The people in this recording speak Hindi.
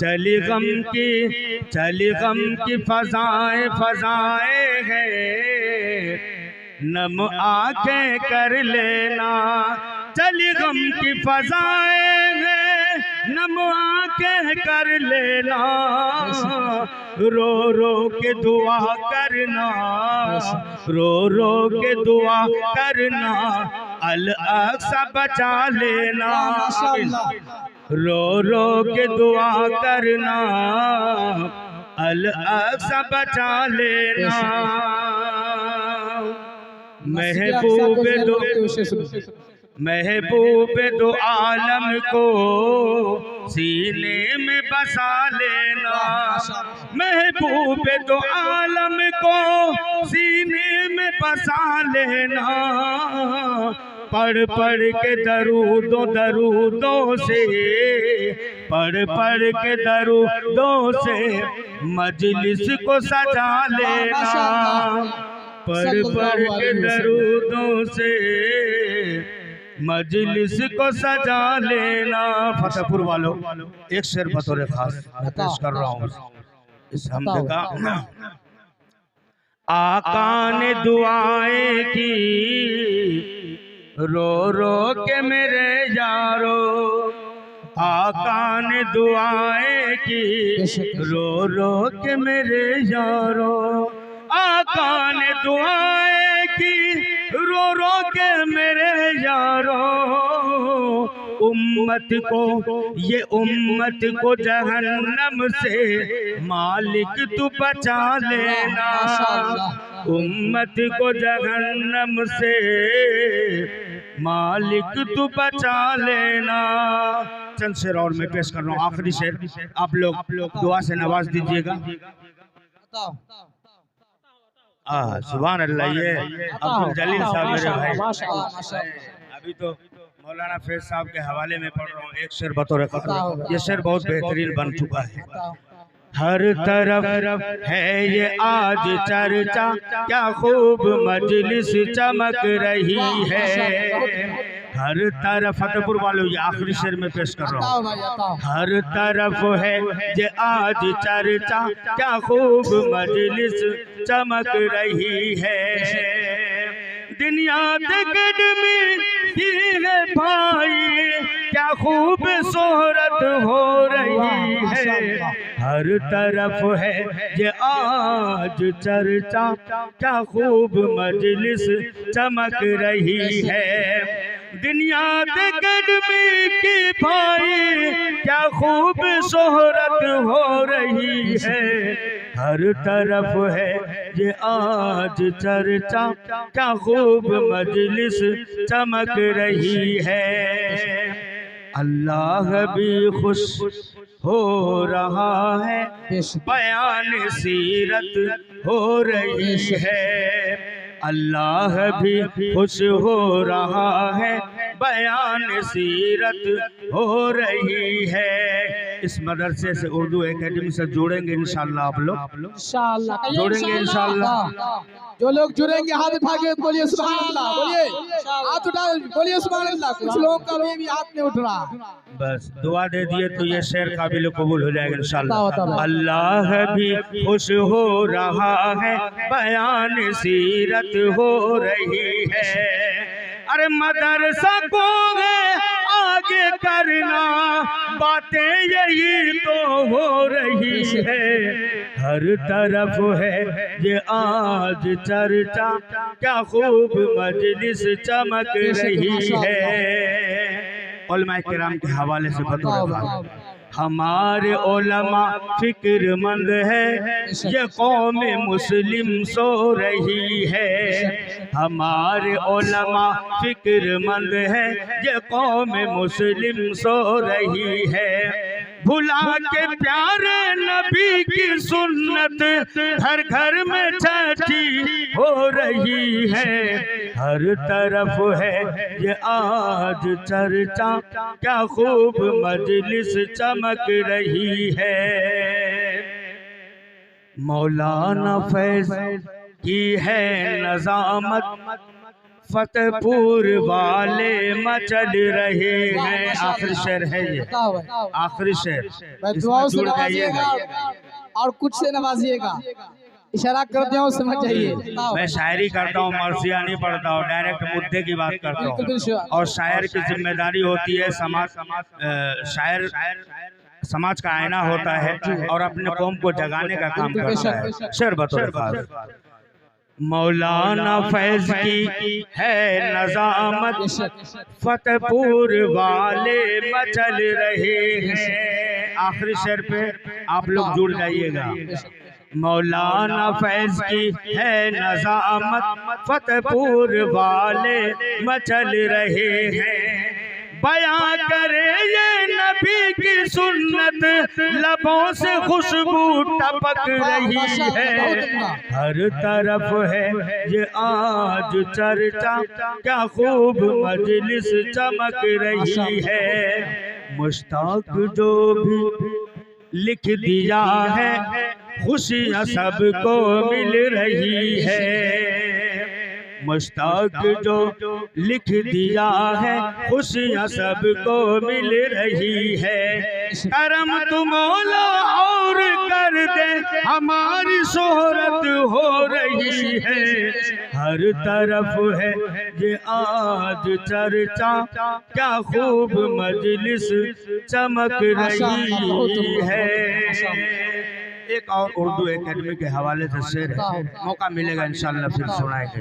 चली गम की फजाएं फजाएं है, नम आंखें कर लेना। चली गम की फजाएं है, नम आंखें कर लेना। रो रो के दुआ करना, रो रो के दुआ करना, अल अक्सा बचा लेना। रो रो के दुआ करना, अल अक्सा बचा लेना। महबूब दो आलम को सीने में बसा लेना। महबूब दो आलम को सीने में बसा लेना। पढ़ पढ़ के दरूदों से, पढ़ पढ़ के दरूदों से मजलिस को सजा लेना। पढ़ पढ़ के दरूदों से मजलिस को सजा लेना। फतेहपुर वालों, एक शेर बतौर खास पेश कर रहा हूँ इस हमद का। आका ने दुआएं की रो रो के मेरे यारो। आका ने दुआएं की रो रो के मेरे यारो। आका ने दुआएं की रो रो के मेरे यारो। उम्मत को जहन्नम से मालिक तू बचा लेना। उम्मत को जहन्नम से मालिक तू बचा लेना। चंद शेर और मैं पेश कर रहा हूँ, आखिरी शेर। आप लोग दुआ से नवाज दीजिएगा। सुभान अल्लाह। ये अब्दुल जलील साहब मेरे भाई, अभी तो मौलाना फैज साहब के हवाले में पढ़ रहा हूँ एक शेर बतौर ख़त्म। ये शेर बहुत बेहतरीन बन चुका है। हर तरफ है ये आज चर्चा, क्या खूब मजलिस चमक रही है। हर तरफ, फतेहपुर वालों ये आखिरी शेर में पेश कर रहा हूँ। हर तरफ है ये आज चर्चा, क्या खूब मजलिस चमक रही है। दुनिया देखने में है भाई, क्या खूब शोहरत हो रही है। हर तरफ है ये आज चर्चा, क्या खूब मजलिस चमक रही है। दुनिया देखने में की भाई, क्या खूब शोहरत हो रही है। हर तरफ है ये आज चर्चा, क्या खूब मजलिस चमक रही है। अल्लाह भी खुश हो रहा है, बयान सीरत हो रही है। अल्लाह भी खुश हो रहा है, बयान सीरत हो रही है। इस मदरसे से उर्दू एकेडमी से जुड़ेंगे इंशाल्लाह। आप लोग जुड़ेंगे इंशाल्लाह। जो लोग जुड़ेंगे हाथ उठा के बोलिए सुभान अल्लाह, बोलिए हाथ उठा बोलिए सुभान अल्लाह। कुछ लोगों का भी हाथ नहीं उठ रहा, बस दुआ दे दिए तो ये शेर काबिल कबूल हो जाएगा इंशाल्लाह। अल्लाह भी खुश हो रहा है, बयान सीरत हो रही है। अरे मदरसा को है आगे करना, बातें यही तो हो रही है। हर तरफ है ये आज चर्चा, क्या खूब मजलिस चमक रही है। उलमा किराम के हवाले से बतौर हमारे उलमा फिक्रमंद है, ये कौम मुस्लिम सो रही है। हमारे उलमा फिक्रमंद है, ये कौम मुस्लिम सो रही है। भुला के प्यारे नबी की सुन्नत घर घर में छठी हो रही है। हर तरफ है ये आज चर्चा, क्या खूब मजलिस चमक रही है। मौलाना फैज की है नज़ामत, फतेहपुर वाले मचल रहे हैं। आखिरी शेर है ये, आखिरी शेर, दुआओं से जुड़ नवाजिएगा जाइएगा। और कुछ से नवाजिएगा, इशारा करते हो समझ जाइए। मैं शायरी करता हूँ, मर्सिया नहीं पढ़ता हूँ, डायरेक्ट मुद्दे की बात करता हूँ। और शायर की जिम्मेदारी होती है शायर समाज का आईना होता है और अपने कौम को जगाने का काम करता है। शेर बतौर खास, मौलाना फैज की है नजामत, फतेहपुर वाले मचल रहे हैं। आखिरी शेर पे आप लोग जुड़ जाइएगा। मौलाना फैज की है नजामत, फतेहपुर वाले मचल रहे हैं। बयां करे ये नबी की सुन्नत, लबों से खुशबू टपक रही है। हर तरफ है ये आज चर्चा, क्या खूब मजलिस चमक रही है। मुश्ताक जो भी लिख दिया है, खुशियाँ सबको मिल रही है। मुश्ताक जो लिख दिया है, खुशियाँ सबको मिल रही है। करम तू मौला और कर दे, हमारी शोहरत हो रही है। हर तरफ है ये आज चर्चा, क्या खूब मजलिस चमक रही है। एक और उर्दू एकेडमी के हवाले से शेर है, मौका मिलेगा इंशाल्लाह फिर सुनाएंगे।